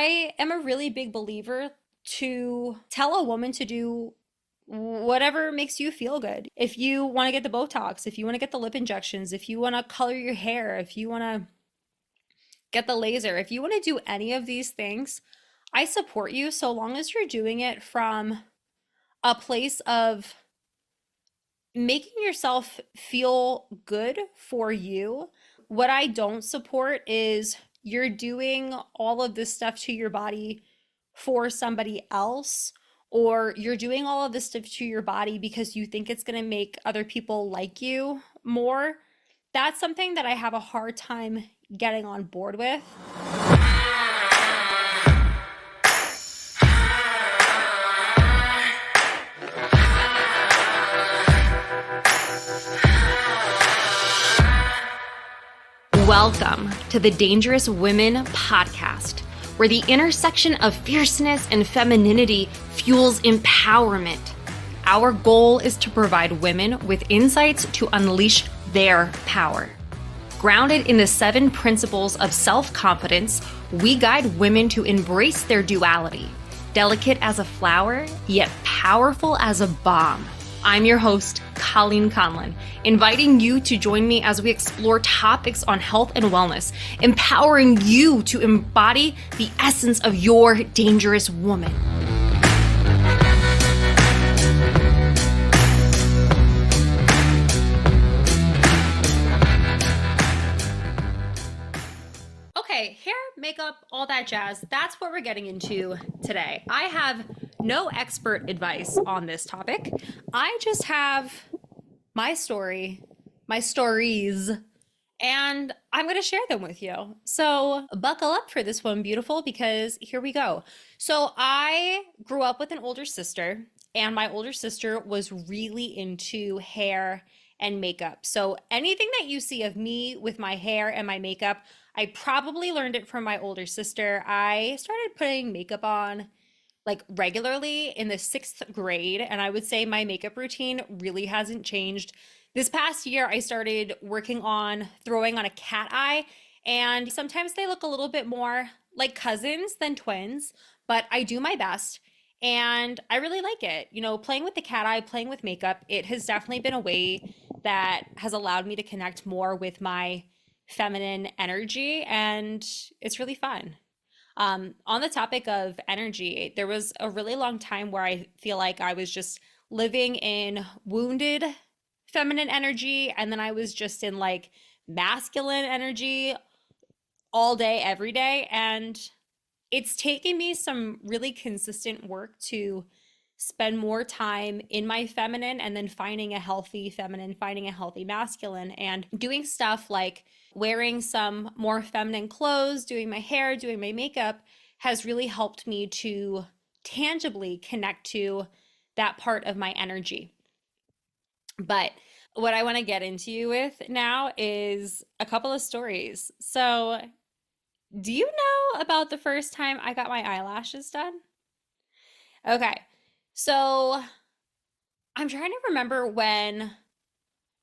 I am a really big believer to tell a woman to do whatever makes you feel good. If you want to get the Botox, if you want to get the lip injections, if you want to color your hair, if you want to get the laser, if you want to do any of these things, I support you so long as you're doing it from a place of making yourself feel good for you. What I don't support is you're doing all of this stuff to your body for somebody else, or you're doing all of this stuff to your body because you think it's going to make other people like you more. That's something that I have a hard time getting on board with. Welcome to the Dangerous Women podcast, where the intersection of fierceness and femininity fuels empowerment. Our goal is to provide women with insights to unleash their power. Grounded in the 7 principles of self-confidence, we guide women to embrace their duality, delicate as a flower, yet powerful as a bomb. I'm your host, Colleen Conlon, inviting you to join me as we explore topics on health and wellness, empowering you to embody the essence of your dangerous woman. Okay, hair, makeup, all that jazz, that's what we're getting into today. I have no expert advice on this topic. I just have my story, my stories, and I'm going to share them with you. So buckle up for this one, beautiful, because here we go. So I grew up with an older sister, and my older sister was really into hair and makeup. So anything that you see of me with my hair and my makeup, I probably learned it from my older sister. I started putting makeup on like regularly in the 6th grade, and I would say my makeup routine really hasn't changed. This past year, I started working on throwing on a cat eye, and sometimes they look a little bit more like cousins than twins, but I do my best. And I really like it. You know, playing with the cat eye, playing with makeup, it has definitely been a way that has allowed me to connect more with my feminine energy, and it's really fun. On the topic of energy, there was a really long time where I feel like I was just living in wounded feminine energy, and then I was just in like masculine energy all day, every day. And it's taken me some really consistent work to spend more time in my feminine and then finding a healthy feminine, finding a healthy masculine, and doing stuff like wearing some more feminine clothes, doing my hair, doing my makeup has really helped me to tangibly connect to that part of my energy. But what I want to get into you with now is a couple of stories. So, do you know about the first time I got my eyelashes done? Okay. So I'm trying to remember when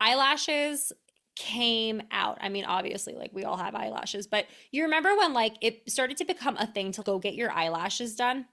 eyelashes came out. I mean, obviously, like we all have eyelashes, but you remember when like it started to become a thing to go get your eyelashes done?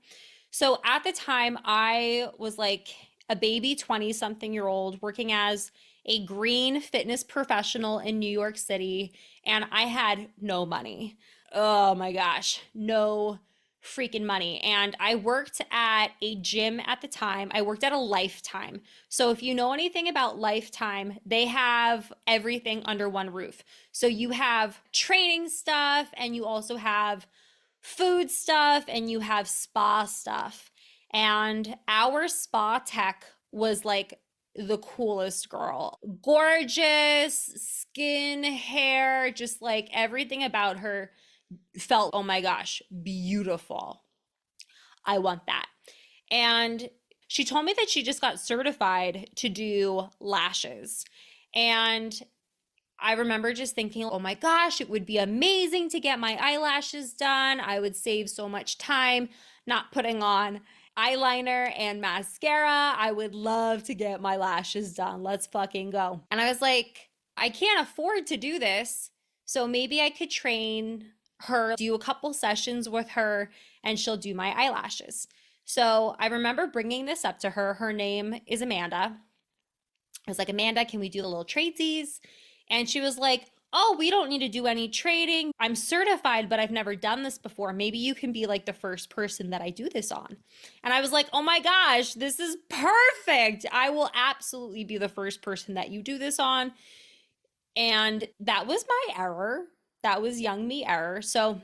So at the time, I was like a baby 20 something year old working as a green fitness professional in New York City, and I had no money. Oh my gosh, no freaking money. And I worked at a gym at the time. I worked at a Lifetime. So if you know anything about Lifetime, they have everything under one roof. So you have training stuff, and you also have food stuff, and you have spa stuff. And our spa tech was like the coolest girl. Gorgeous skin, hair, just like everything about her felt, oh my gosh, beautiful. I want that. And she told me that she just got certified to do lashes. And I remember just thinking, oh my gosh, it would be amazing to get my eyelashes done. I would save so much time not putting on eyeliner and mascara. I would love to get my lashes done. Let's fucking go. And I was like, I can't afford to do this. So maybe I could train her do a couple sessions with her and she'll do my eyelashes. So I remember bringing this up to her. Her name is Amanda. I was like, Amanda, can we do the little tradesies? And she was like, oh, we don't need to do any trading. I'm certified, but I've never done this before. Maybe you can be like the first person that I do this on. And I was like, oh my gosh, this is perfect. I will absolutely be the first person that you do this on. And that was my error. That was young me error. So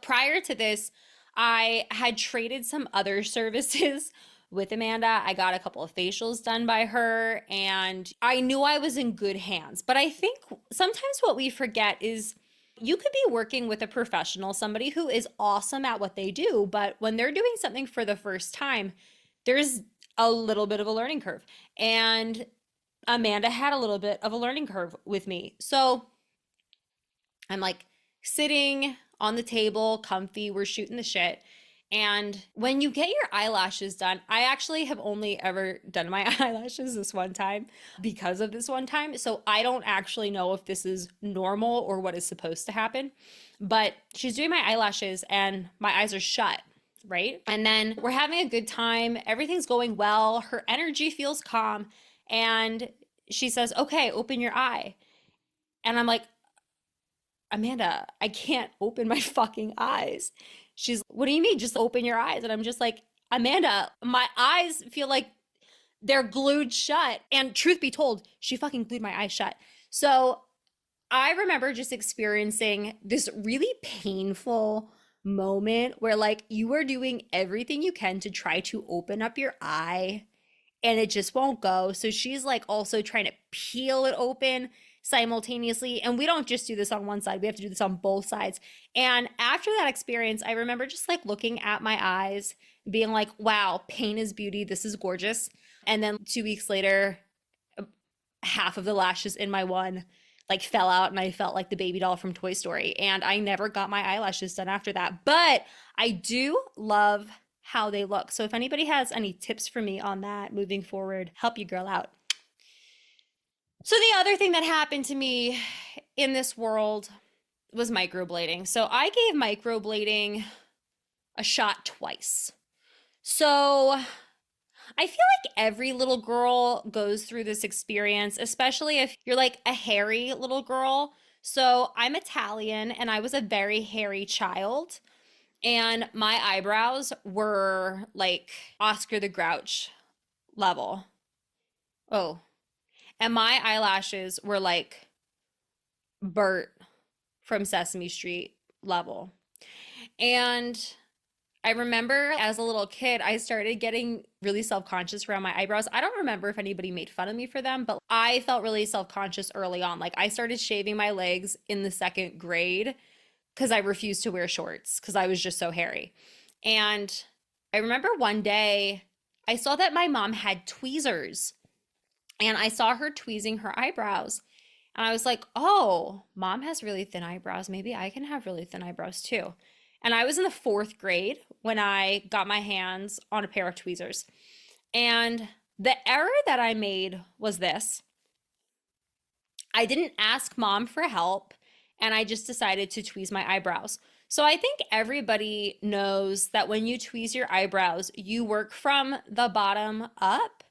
prior to this, I had traded some other services with Amanda. I got a couple of facials done by her and I knew I was in good hands. But I think sometimes what we forget is you could be working with a professional, somebody who is awesome at what they do, but when they're doing something for the first time, there's a little bit of a learning curve. And Amanda had a little bit of a learning curve with me. So I'm like sitting on the table, comfy, we're shooting the shit. And when you get your eyelashes done, I actually have only ever done my eyelashes this one time because of this one time. So I don't actually know if this is normal or what is supposed to happen. But she's doing my eyelashes and my eyes are shut, right? And then we're having a good time. Everything's going well. Her energy feels calm. And she says, okay, open your eye. And I'm like, Amanda, I can't open my fucking eyes. She's, what do you mean? Just open your eyes. And I'm just like, Amanda, my eyes feel like they're glued shut. And truth be told, she fucking glued my eyes shut. So I remember just experiencing this really painful moment where like you are doing everything you can to try to open up your eye and it just won't go. So she's like also trying to peel it open simultaneously. And we don't just do this on one side, we have to do this on both sides. And after that experience, I remember just like looking at my eyes, being like, wow, pain is beauty. This is gorgeous. And then 2 weeks later, half of the lashes in my one like fell out and I felt like the baby doll from Toy Story. And I never got my eyelashes done after that. But I do love how they look. So if anybody has any tips for me on that moving forward, help your girl out. So the other thing that happened to me in this world was microblading. So I gave microblading a shot twice. So I feel like every little girl goes through this experience, especially if you're like a hairy little girl. So I'm Italian and I was a very hairy child. And my eyebrows were like Oscar the Grouch level. Oh, and my eyelashes were like Bert from Sesame Street level. And I remember as a little kid, I started getting really self-conscious around my eyebrows. I don't remember if anybody made fun of me for them, but I felt really self-conscious early on. Like I started shaving my legs in the second grade because I refused to wear shorts because I was just so hairy. And I remember one day I saw that my mom had tweezers and I saw her tweezing her eyebrows. And I was like, oh, mom has really thin eyebrows. Maybe I can have really thin eyebrows too. And I was in the fourth grade when I got my hands on a pair of tweezers. And the error that I made was this: I didn't ask mom for help and I just decided to tweeze my eyebrows. So I think everybody knows that when you tweeze your eyebrows, you work from the bottom up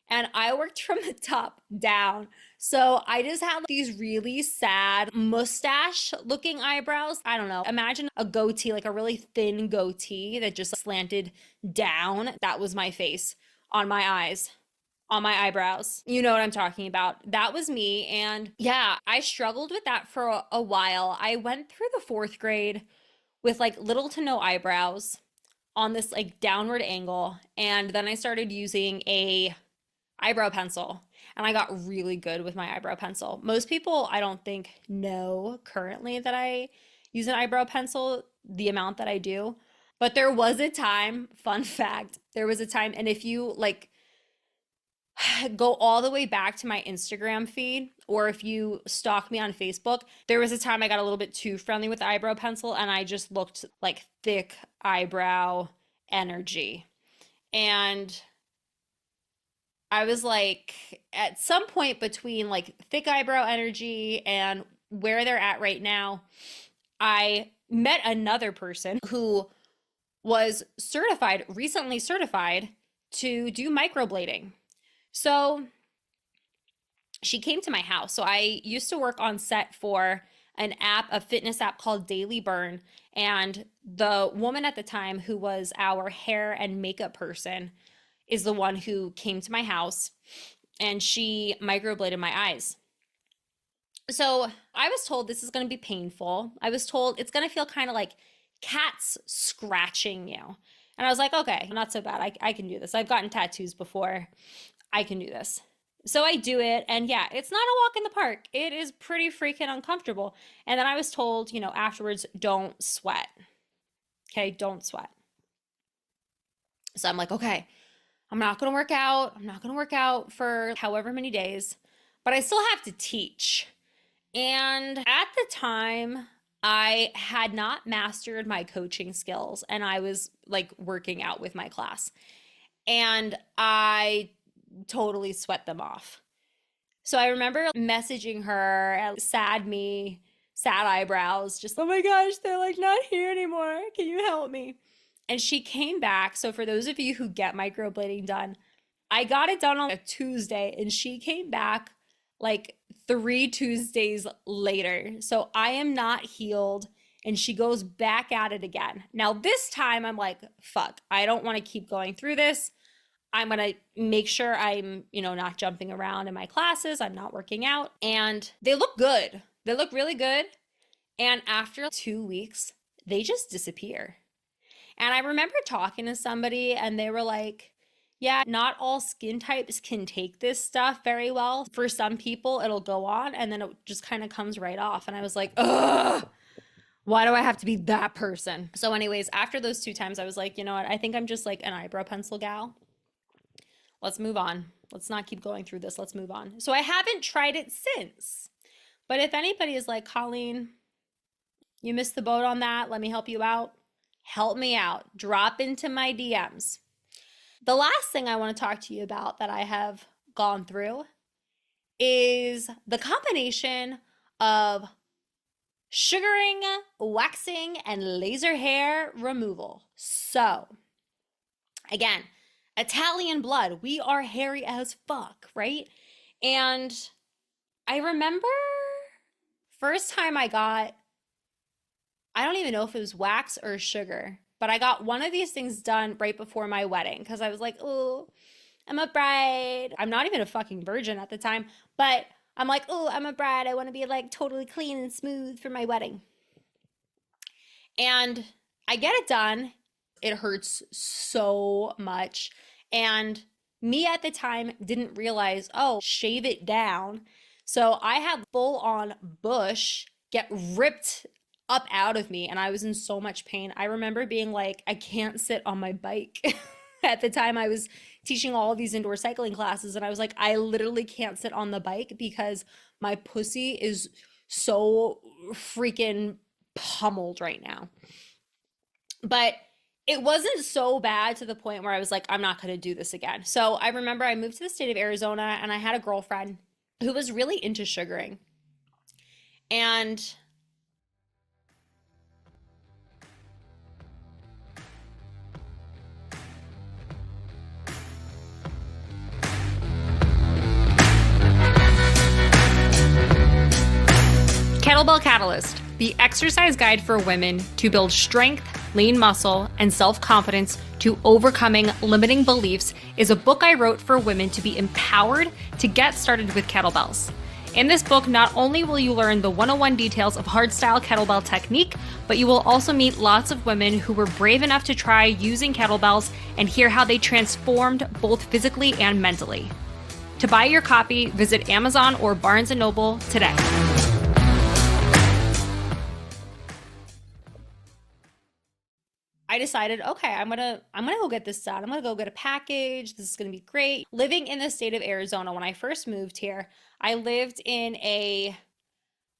and I worked from the top down. So I just had these really sad mustache looking eyebrows. I don't know. Imagine a goatee, like a really thin goatee that just slanted down. That was my face on my eyes, on my eyebrows. You know what I'm talking about. That was me. And yeah, I struggled with that for a while. I went through the fourth grade with like little to no eyebrows on this like downward angle. And then I started using a eyebrow pencil and I got really good with my eyebrow pencil. Most people I don't think know currently that I use an eyebrow pencil the amount that I do. But there was a time, fun fact, there was a time, and if you like go all the way back to my Instagram feed, or if you stalk me on Facebook, there was a time I got a little bit too friendly with the eyebrow pencil and I just looked like thick eyebrow energy. And I was like, at some point between like thick eyebrow energy and where they're at right now, I met another person who was recently certified to do microblading. So she came to my house. So I used to work on set for a fitness app called Daily Burn. And the woman at the time who was our hair and makeup person is the one who came to my house and she microbladed my eyes. So I was told this is going to be painful. I was told it's going to feel kind of like cats scratching you. And I was like, okay, not so bad. I can do this. I've gotten tattoos before. I can do this. So I do it. And yeah, it's not a walk in the park. It is pretty freaking uncomfortable. And then I was told, afterwards, don't sweat. Okay, don't sweat. So I'm like, okay, I'm not going to work out. I'm not going to work out for however many days, but I still have to teach. And at the time, I had not mastered my coaching skills and I was like working out with my class. And I totally sweat them off. So I remember messaging her, sad me, sad eyebrows, just, oh my gosh, they're like not here anymore. Can you help me? And she came back. So for those of you who get microblading done, I got it done on a Tuesday and she came back like 3 Tuesdays later. So I am not healed and she goes back at it again. Now this time I'm like, fuck, I don't want to keep going through this. I'm going to make sure I'm, not jumping around in my classes. I'm not working out. And they look good. They look really good. And after 2 weeks, they just disappear. And I remember talking to somebody and they were like, yeah, not all skin types can take this stuff very well. For some people, it'll go on and then it just kind of comes right off. And I was like, ugh, why do I have to be that person? So anyways, after those 2 times, I was like, you know what? I think I'm just like an eyebrow pencil gal. Let's move on. Let's not keep going through this. Let's move on. So I haven't tried it since. But if anybody is like, Colleen, you missed the boat on that. Let me help you out. Help me out. Drop into my DMs. The last thing I want to talk to you about that I have gone through is the combination of sugaring, waxing, and laser hair removal. So, again, Italian blood, we are hairy as fuck, right? And I remember first time I don't even know if it was wax or sugar, but I got one of these things done right before my wedding because I was like, oh, I'm a bride. I'm not even a fucking virgin at the time, but I'm like, oh, I'm a bride. I want to be like totally clean and smooth for my wedding. And I get it done. It hurts so much. And me at the time didn't realize, oh, shave it down. So I had full on bush get ripped up out of me and I was in so much pain. I remember being like, I can't sit on my bike. At the time I was teaching all of these indoor cycling classes and I was like, I literally can't sit on the bike because my pussy is so freaking pummeled right now. But it wasn't so bad to the point where I was like, I'm not going to do this again. So I remember I moved to the state of Arizona and I had a girlfriend who was really into sugaring. And Kettlebell Catalyst, the exercise guide for women to build strength, lean muscle, and self-confidence to overcoming limiting beliefs, is a book I wrote for women to be empowered to get started with kettlebells. In this book, not only will you learn the 101 details of hardstyle kettlebell technique, but you will also meet lots of women who were brave enough to try using kettlebells and hear how they transformed both physically and mentally. To buy your copy, visit Amazon or Barnes & Noble today. I decided, okay, I'm gonna go get this done. I'm gonna go get a package. This is gonna be great. Living in the state of Arizona, when I first moved here, I lived in a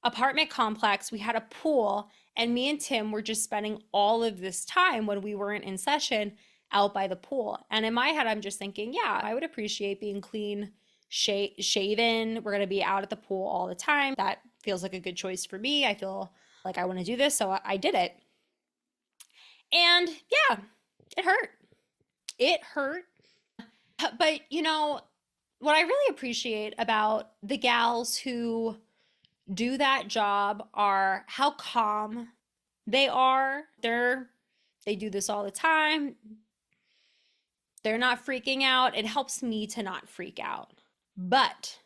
apartment complex. We had a pool, and me and Tim were just spending all of this time when we weren't in session out by the pool. And in my head, I'm just thinking, yeah, I would appreciate being clean, shaven. We're gonna be out at the pool all the time. That feels like a good choice for me. I feel like I want to do this, so I did it. And yeah, it hurt. It hurt. But what I really appreciate about the gals who do that job are how calm they are. They do this all the time. They're not freaking out. It helps me to not freak out. But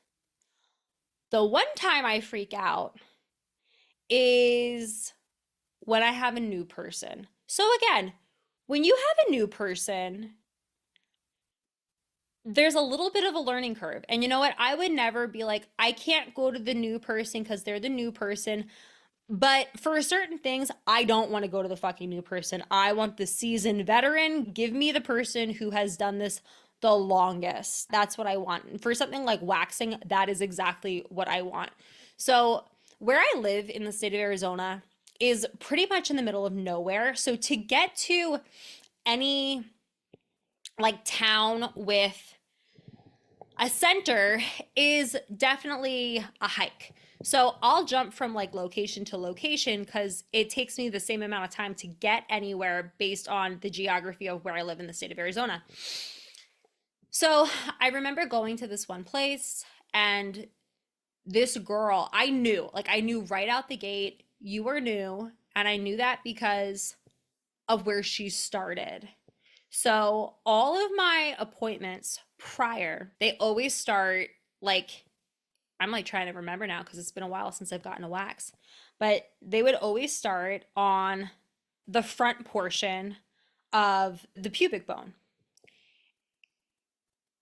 the one time I freak out is when I have a new person. So again, when you have a new person, there's a little bit of a learning curve. And you know what? I would never be like, I can't go to the new person because they're the new person. But for certain things, I don't want to go to the fucking new person. I want the seasoned veteran. Give me the person who has done this the longest. That's what I want. For something like waxing, that is exactly what I want. So, where I live in the state of Arizona is pretty much in the middle of nowhere. So, to get to any like town with a center is definitely a hike. So I'll jump from like location to location because it takes me the same amount of time to get anywhere based on the geography of where I live in the state of Arizona. So I remember going to this one place and this girl, I knew right out the gate, you were new. And I knew that because of where she started. So all of my appointments prior, they always start like, I'm like trying to remember now because it's been a while since I've gotten a wax, but they would always start on the front portion of the pubic bone.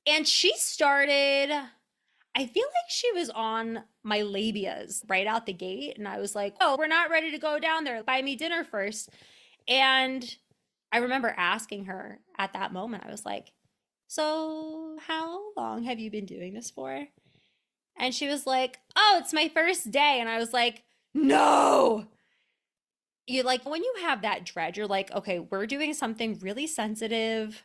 And she started, I feel like she was on my labias right out the gate. And I was like, oh, we're not ready to go down there. Buy me dinner first. And I remember asking her at that moment, I was like, so how long have you been doing this for? And she was like, oh, it's my first day. And I was like, no. You like, when you have that dread, you're like, okay, we're doing something really sensitive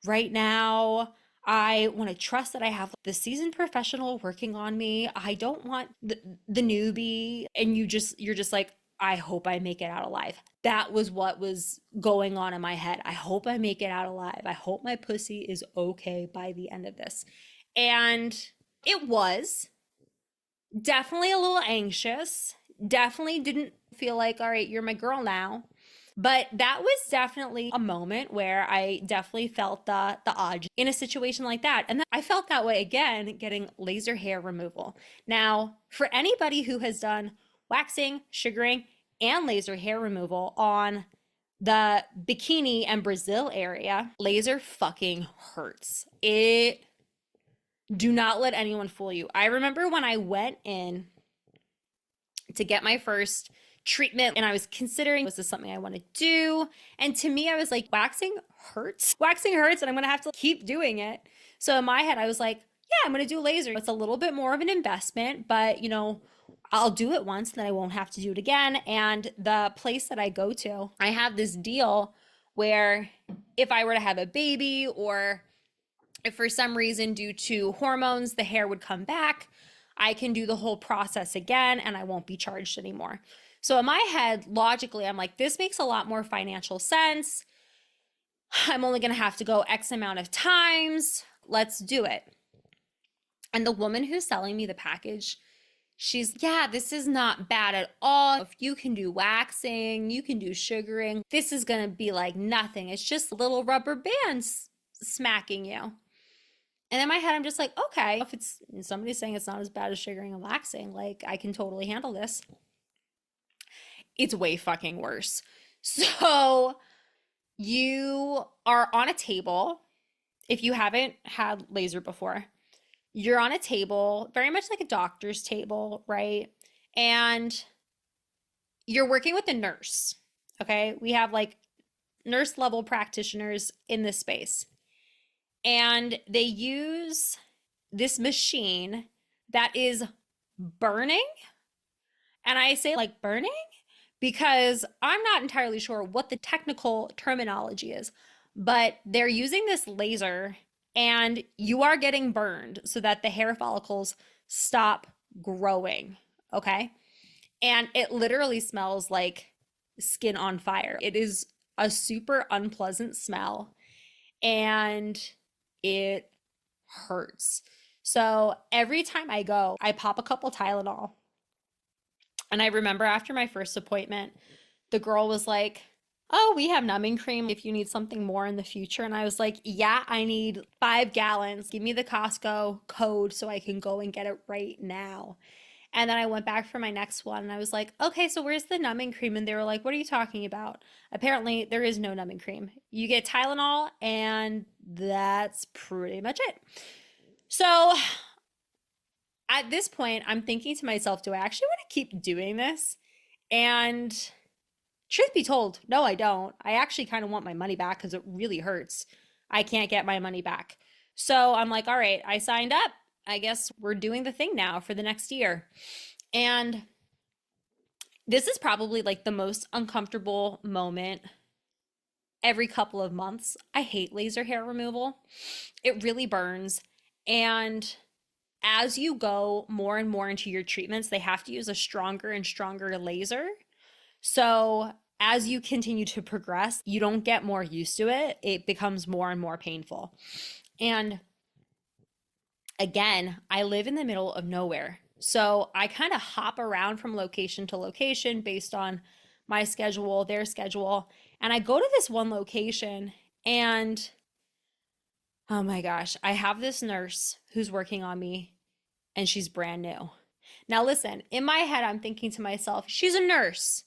right now. I want to trust that I have the seasoned professional working on me. I don't want the newbie. And you're just like, I hope I make it out alive. That was what was going on in my head. I hope I make it out alive. I hope my pussy is okay by the end of this. And it was definitely a little anxious. Definitely didn't feel like, all right, you're my girl now. But that was definitely a moment where I definitely felt the odds in a situation like that. And then I felt that way again getting laser hair removal. Now, for anybody who has done waxing, sugaring, and laser hair removal on the bikini and Brazil area, laser fucking hurts. Do not let anyone fool you. I remember when I went in to get my first treatment and I was considering, was this something I want to do? And to me, I was like, waxing hurts. Waxing hurts and I'm going to have to keep doing it. So in my head, I was like, yeah, I'm going to do laser. It's a little bit more of an investment, but I'll do it once and then I won't have to do it again. And the place that I go to, I have this deal where if I were to have a baby or if for some reason due to hormones the hair would come back, I can do the whole process again and I won't be charged anymore. So in my head, logically, I'm like, this makes a lot more financial sense. I'm only going to have to go X amount of times. Let's do it. And the woman who's selling me the package, she's, yeah, this is not bad at all. If you can do waxing, you can do sugaring. This is going to be like nothing. It's just little rubber bands smacking you. And in my head, I'm just like, okay, if it's somebody's saying it's not as bad as sugaring and waxing, like I can totally handle this. It's way fucking worse. So you are on a table. If you haven't had laser before, you're on a table, very much like a doctor's table, right? And you're working with a nurse. Okay. We have like nurse level practitioners in this space. And they use this machine that is burning. And I say like burning because I'm not entirely sure what the technical terminology is, but they're using this laser and you are getting burned so that the hair follicles stop growing. Okay. And it literally smells like skin on fire. It is a super unpleasant smell, and it hurts. So every time I go, I pop a couple Tylenol. And I remember after my first appointment, the girl was like, "Oh, we have numbing cream if you need something more in the future." And I was like, "Yeah, I need 5 gallons. Give me the Costco code so I can go and get it right now." And then I went back for my next one and I was like, "Okay, so where's the numbing cream?" And they were like, "What are you talking about?" Apparently, there is no numbing cream. You get Tylenol, and that's pretty much it. So at this point, I'm thinking to myself, do I actually want to keep doing this? And truth be told, no, I don't. I actually kind of want my money back because it really hurts. I can't get my money back. So I'm like, all right, I signed up. I guess we're doing the thing now for the next year. And this is probably like the most uncomfortable moment every couple of months. I hate laser hair removal, it really burns. And as you go more and more into your treatments, they have to use a stronger and stronger laser. So as you continue to progress, you don't get more used to it. It becomes more and more painful. And again, I live in the middle of nowhere. So I kind of hop around from location to location based on my schedule, their schedule. And I go to this one location and oh my gosh, I have this nurse who's working on me and she's brand new. Now, listen, in my head, I'm thinking to myself, she's a nurse.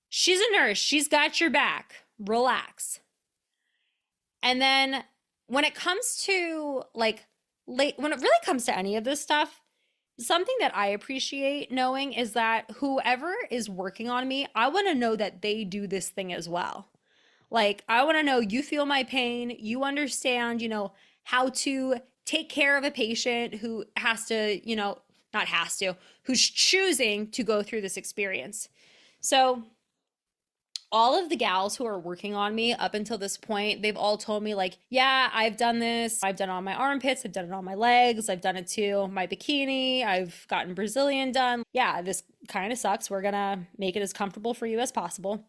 She's a nurse. She's got your back. Relax. And then when it comes to when it really comes to any of this stuff, something that I appreciate knowing is that whoever is working on me, I want to know that they do this thing as well. Like, I want to know you feel my pain, you understand, how to take care of a patient who has to, not has to, who's choosing to go through this experience. So, all of the gals who are working on me up until this point, they've all told me, like, yeah, I've done this. I've done it on my armpits. I've done it on my legs. I've done it to my bikini. I've gotten Brazilian done. Yeah, this kind of sucks. We're going to make it as comfortable for you as possible.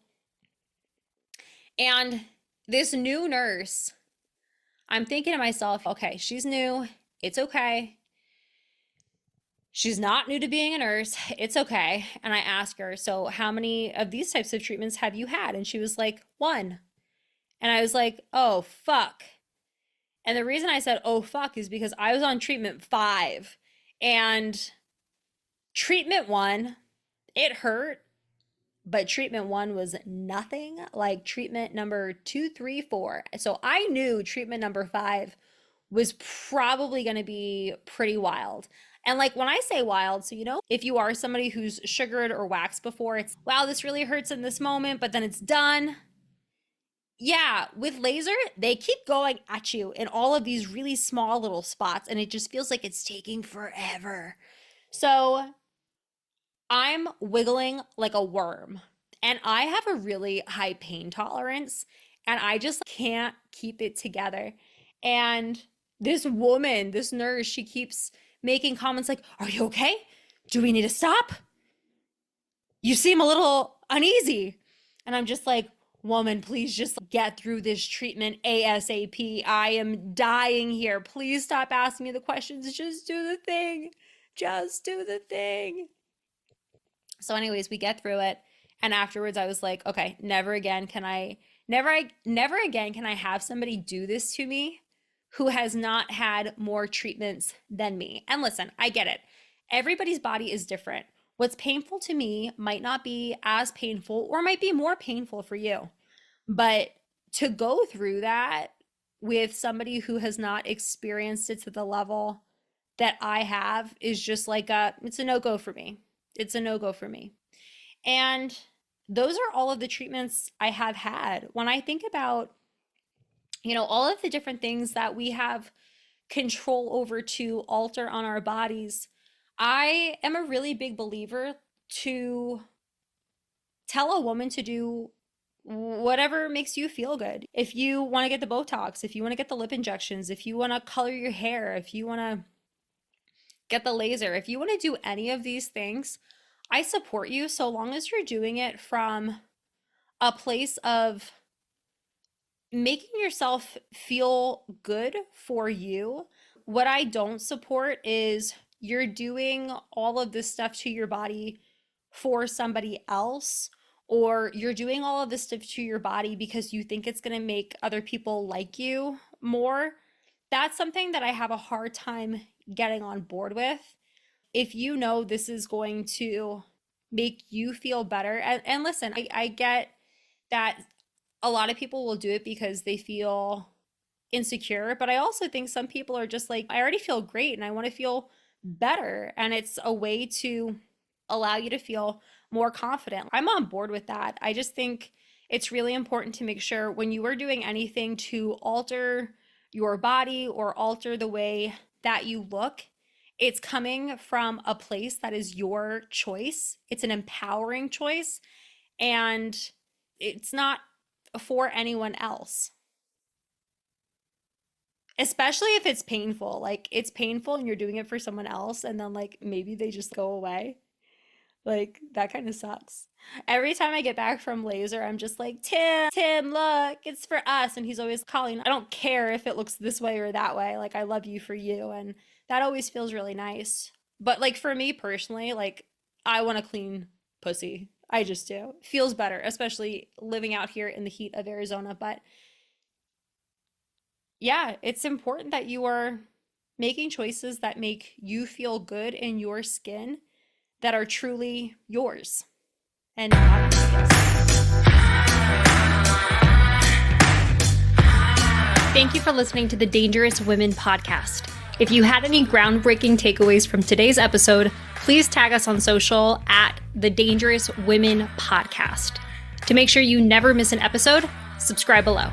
And this new nurse, I'm thinking to myself, okay, she's new. It's okay. She's not new to being a nurse. It's okay. And I asked her, so how many of these types of treatments have you had? And she was like, one. And I was like, oh, fuck. And the reason I said, oh, fuck, is because I was on treatment 5. And treatment 1, it hurt, but treatment 1 was nothing like treatment number 2, 3, 4. So I knew treatment number 5 was probably going to be pretty wild. And like when I say wild, so if you are somebody who's sugared or waxed before, it's wow, this really hurts in this moment, but then it's done. Yeah, with laser, they keep going at you in all of these really small little spots, and it just feels like it's taking forever. So I'm wiggling like a worm, and I have a really high pain tolerance, and I just can't keep it together. And this woman, this nurse, she keeps making comments like, "Are you okay? Do we need to stop? You seem a little uneasy." And I'm just like, woman, please just get through this treatment ASAP. I am dying here. Please stop asking me the questions. Just do the thing. Just do the thing. So, anyways, we get through it. And afterwards, I was like, okay, never again can I have somebody do this to me who has not had more treatments than me. And listen, I get it. Everybody's body is different. What's painful to me might not be as painful or might be more painful for you. But to go through that with somebody who has not experienced it to the level that I have is just like it's a no-go for me. It's a no-go for me. And those are all of the treatments I have had. When I think about, all of the different things that we have control over to alter on our bodies, I am a really big believer to tell a woman to do whatever makes you feel good. If you want to get the Botox, if you want to get the lip injections, if you want to color your hair, if you want to get the laser, if you want to do any of these things, I support you so long as you're doing it from a place of making yourself feel good for you. What I don't support is you're doing all of this stuff to your body for somebody else, or you're doing all of this stuff to your body because you think it's going to make other people like you more. That's something that I have a hard time getting on board with. If you know this is going to make you feel better, and listen, I get that a lot of people will do it because they feel insecure, but I also think some people are just like, I already feel great and I want to feel better. And it's a way to allow you to feel more confident. I'm on board with that. I just think it's really important to make sure when you are doing anything to alter your body or alter the way that you look, it's coming from a place that is your choice. It's an empowering choice, and it's not for anyone else. Especially if it's painful. Like, it's painful and you're doing it for someone else, and then like maybe they just go away. Like, that kind of sucks. Every time I get back from laser, I'm just like, Tim, look, it's for us. And he's always calling. I don't care if it looks this way or that way. Like, I love you for you. And that always feels really nice. But like for me personally, like, I want a clean pussy. I just do. Feels better, especially living out here in the heat of Arizona. But yeah, it's important that you are making choices that make you feel good in your skin, that are truly yours and not others. Thank you for listening to the Dangerous Women podcast. If you had any groundbreaking takeaways from today's episode, please tag us on social at the Dangerous Women podcast. To make sure you never miss an episode, subscribe below.